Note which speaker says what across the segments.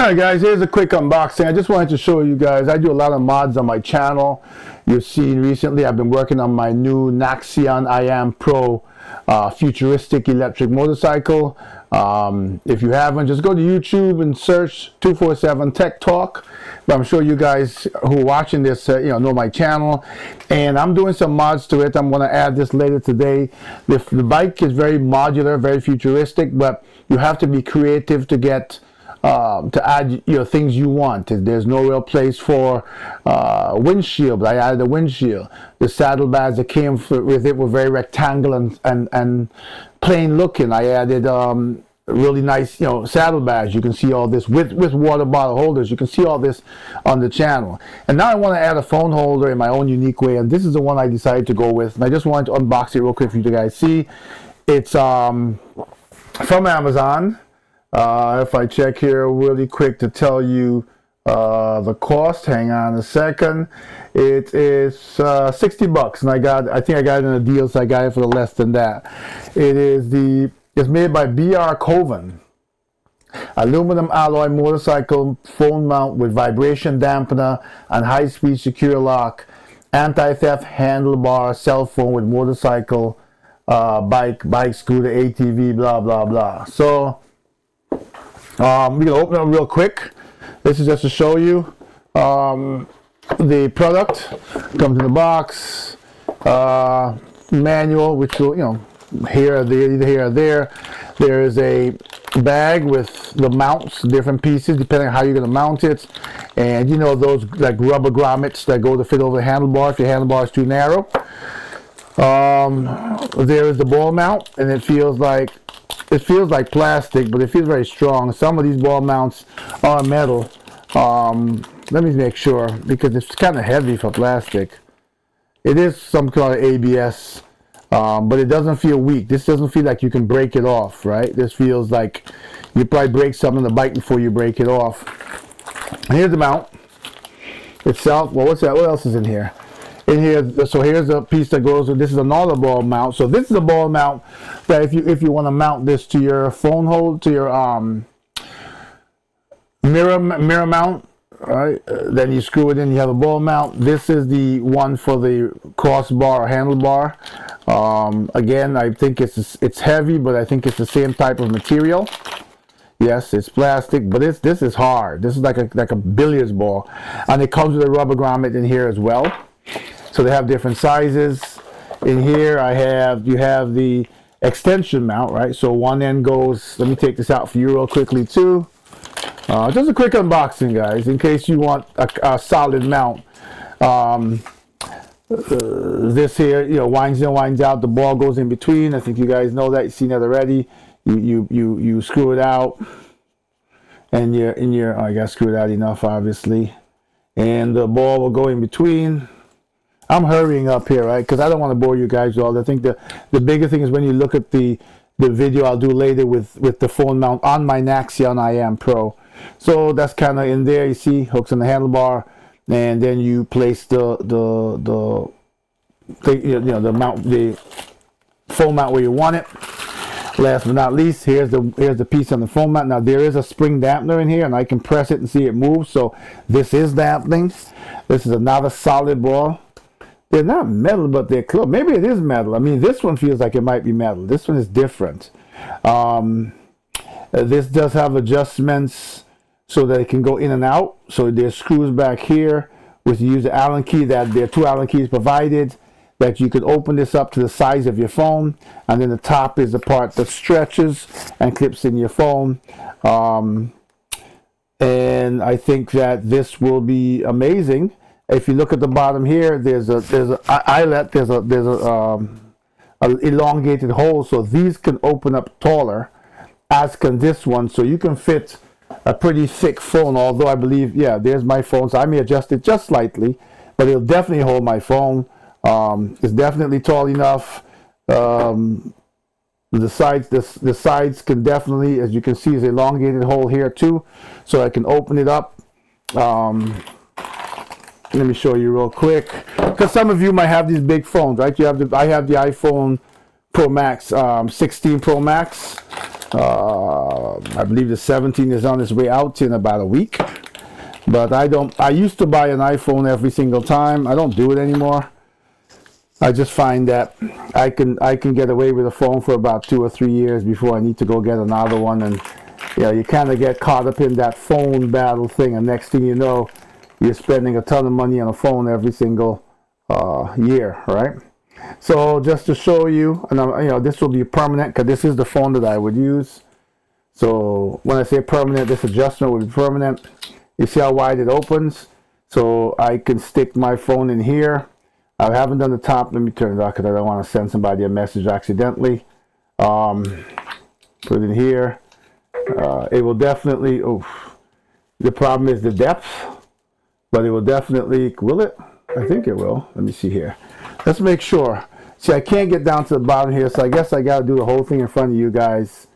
Speaker 1: Alright guys, here's a quick unboxing. I just wanted to show you guys, I do a lot of mods on my channel. You've seen recently I've been working on my new Naxeon I AM PRO futuristic electric motorcycle. If you haven't, just go to YouTube and search 247 Tech Talk. But I'm sure you guys who are watching this know my channel, and I'm doing some mods to it. I'm going to add this later today. The bike is very modular, very futuristic, but you have to be creative to get to add things you want. There's no real place for windshield, but I added a windshield. The saddlebags that came with it were very rectangular and plain looking. I added really nice saddlebags. You can see all this with water bottle holders. You can see all this on the channel. And now I want to add a phone holder in my own unique way, and this is the one I decided to go with. And I just wanted to unbox it real quick for you guys see. It's from Amazon. If I check here really quick to tell you the cost, hang on a second. It is 60 bucks, and I think I got it in a deal, so I got it for less than that. It's made by BR Coven. Aluminum alloy motorcycle phone mount with vibration dampener and high-speed secure lock, anti-theft handlebar, cell phone with motorcycle, bike, scooter, ATV, blah blah blah. So we're going to open it up real quick. This is just to show you the product. Comes in the box, manual, which will, here or there, either here or there. There is a bag with the mounts, different pieces, depending on how you're going to mount it. And those like rubber grommets that go to fit over the handlebar if your handlebar is too narrow. There is the ball mount, and it feels like plastic, but it feels very strong. Some of these ball mounts are metal. Let me make sure, because it's kind of heavy for plastic. It is some kind of ABS, but it doesn't feel weak. This doesn't feel like you can break it off, right? This feels like you probably break something in the bike before you break it off. And here's the mount itself. Well, what's that? What else is in here? In here, so here's a piece that goes with this. Is another ball mount. So this is a ball mount that if you want to mount this to your phone hold, to your mirror mount, right? Then you screw it in. You have a ball mount. This is the one for the crossbar or handlebar. Again, I think it's heavy, but I think it's the same type of material. Yes, it's plastic, but this is hard. This is like a billiards ball, and it comes with a rubber grommet in here as well. So they have different sizes. In here you have the extension mount, right? So one end goes, let me take this out for you real quickly too. Just a quick unboxing, guys, in case you want a solid mount. This here, winds in, winds out. The ball goes in between. I think you guys know that. You've seen that already. You screw it out, and I got to screw it out enough, obviously. And the ball will go in between. I'm hurrying up here, right? Because I don't want to bore you guys with all. I think the bigger thing is when you look at the video I'll do later with the phone mount on my Naxeon I AM PRO. So that's kind of in there. You see hooks on the handlebar, and then you place the mount, the phone mount where you want it. Last but not least, here's the piece on the phone mount. Now there is a spring dampener in here, and I can press it and see it move. So this is dampening. This is another solid ball. They're not metal, but they're close. Maybe it is metal. I mean, this one feels like it might be metal. This one is different. This does have adjustments so that it can go in and out. So there's screws back here, which you use the Allen key. That there are two Allen keys provided, that you could open this up to the size of your phone. And then the top is the part that stretches and clips in your phone. And I think that this will be amazing. If you look at the bottom here, there's a eyelet, there's a elongated hole, so these can open up taller, as can this one, so you can fit a pretty thick phone. Although I believe, yeah, there's my phone, so I may adjust it just slightly, but it'll definitely hold my phone. It's definitely tall enough. The sides can definitely, as you can see, is an elongated hole here too, so I can open it up. Let me show you real quick, because some of you might have these big phones, right? I have the iPhone Pro Max, 16 Pro Max. I believe the 17 is on its way out in about a week. But I used to buy an iPhone every single time. I don't do it anymore. I just find that I can get away with a phone for about 2 or 3 years before I need to go get another one. And you kind of get caught up in that phone battle thing, and next thing you know, you're spending a ton of money on a phone every single year, right? So just to show you, and this will be permanent because this is the phone that I would use. So when I say permanent, this adjustment will be permanent. You see how wide it opens? So I can stick my phone in here. I haven't done the top. Let me turn it off because I don't want to send somebody a message accidentally. Put it in here. It will definitely, the problem is the depth, but it will definitely, will it? I think it will. Let me see here. Let's make sure. See, I can't get down to the bottom here, so I guess I got to do the whole thing in front of you guys.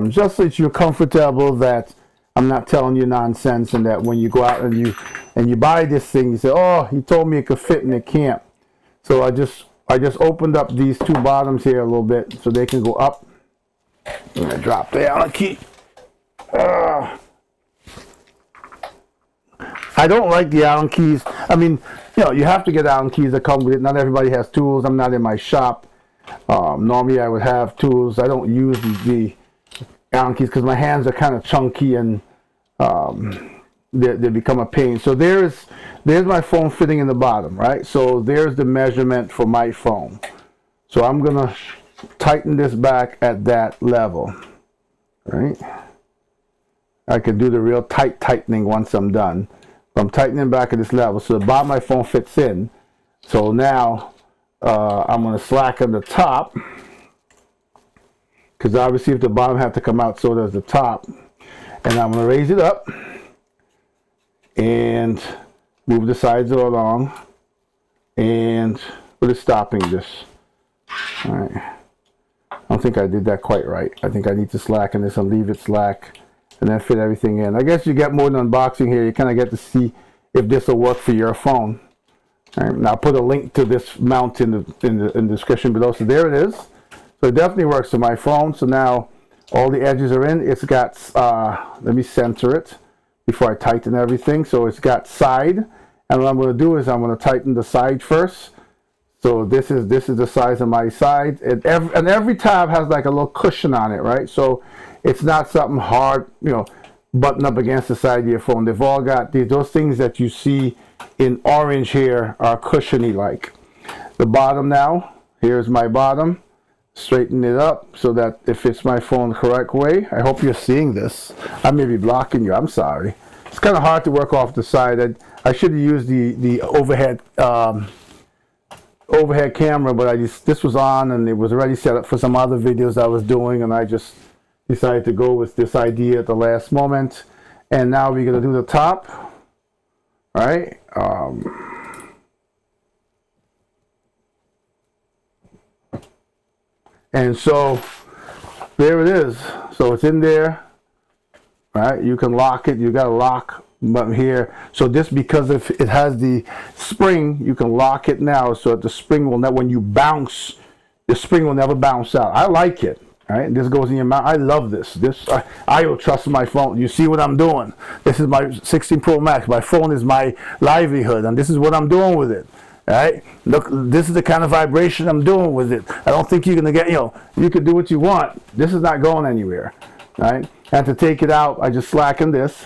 Speaker 1: Just so that you're comfortable that I'm not telling you nonsense, and that when you go out and you buy this thing, you say, oh, he told me it could fit and it can't. So I just opened up these two bottoms here a little bit so they can go up. I'm going to drop the Allen key. I don't like the Allen keys. I mean, you have to get Allen keys that come with it. Not everybody has tools. I'm not in my shop. Normally I would have tools. I don't use the Allen keys because my hands are kind of chunky and they become a pain. So there's my phone fitting in the bottom, right? So there's the measurement for my phone. So I'm going to tighten this back at that level, right? I can do the real tight tightening once I'm done. I'm tightening back at this level so the bottom of my phone fits in. So now I'm going to slacken the top, because obviously if the bottom had to come out, so does the top. And I'm going to raise it up and move the sides along and put a stopping this. All right. I don't think I did that quite right. I think I need to slacken this and leave it slack and then fit everything in. I guess you get more than unboxing here. You kind of get to see if this will work for your phone. All right, now I'll put a link to this mount in the description below. So there it is. So it definitely works for my phone. So now all the edges are in. It's got, let me center it before I tighten everything. So it's got side. And what I'm going to do is I'm going to tighten the side first. So this is the size of my side. And every tab has like a little cushion on it, right? So it's not something hard, button up against the side of your phone. They've all got those things that you see in orange here are cushiony like. The bottom now, here's my bottom. Straighten it up so that it fits my phone the correct way. I hope you're seeing this. I may be blocking you. I'm sorry. It's kind of hard to work off the side. I should have used the overhead camera, but this was on and it was already set up for some other videos I was doing, and I just decided to go with this idea at the last moment. And now we're going to do the top. All right. And so there it is. So it's in there. All right. You can lock it. You got a lock button here. So this, because if it has the spring, you can lock it now so that the spring will never, when you bounce, the spring will never bounce out. I like it. All right, this goes in your mouth. I love this. I will trust my phone. You see what I'm doing. This is my 16 Pro Max. My phone is my livelihood, and this is what I'm doing with it. All right, look, this is the kind of vibration I'm doing with it. I don't think you're gonna get, you can do what you want. This is not going anywhere. All right, and to take it out, I just slacken this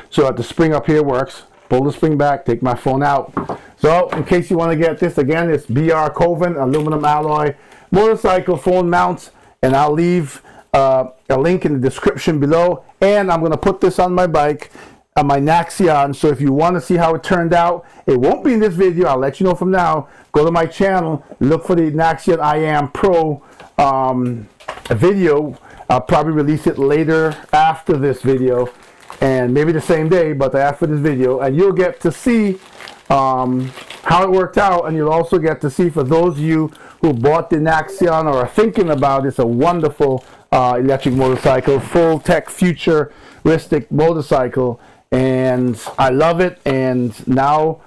Speaker 1: so that the spring up here works. Pull the spring back, take my phone out. So in case you want to get this, again, it's BR Coven aluminum alloy motorcycle phone mounts, and I'll leave a link in the description below. And I'm going to put this on my bike, on my Naxeon. So if you want to see how it turned out, it won't be in this video. I'll let you know from now. Go to my channel, look for the Naxeon I AM Pro video. I'll probably release it later after this video, and maybe the same day, but after this video, and you'll get to see how it worked out. And you'll also get to see, for those of you who bought the Naxeon or are thinking about it, it's a wonderful electric motorcycle, full tech futuristic motorcycle, and I love it. And now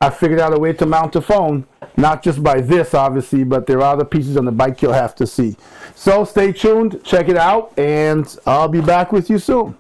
Speaker 1: I figured out a way to mount a phone, not just by this obviously, but there are other pieces on the bike you'll have to see. So stay tuned, check it out, and I'll be back with you soon.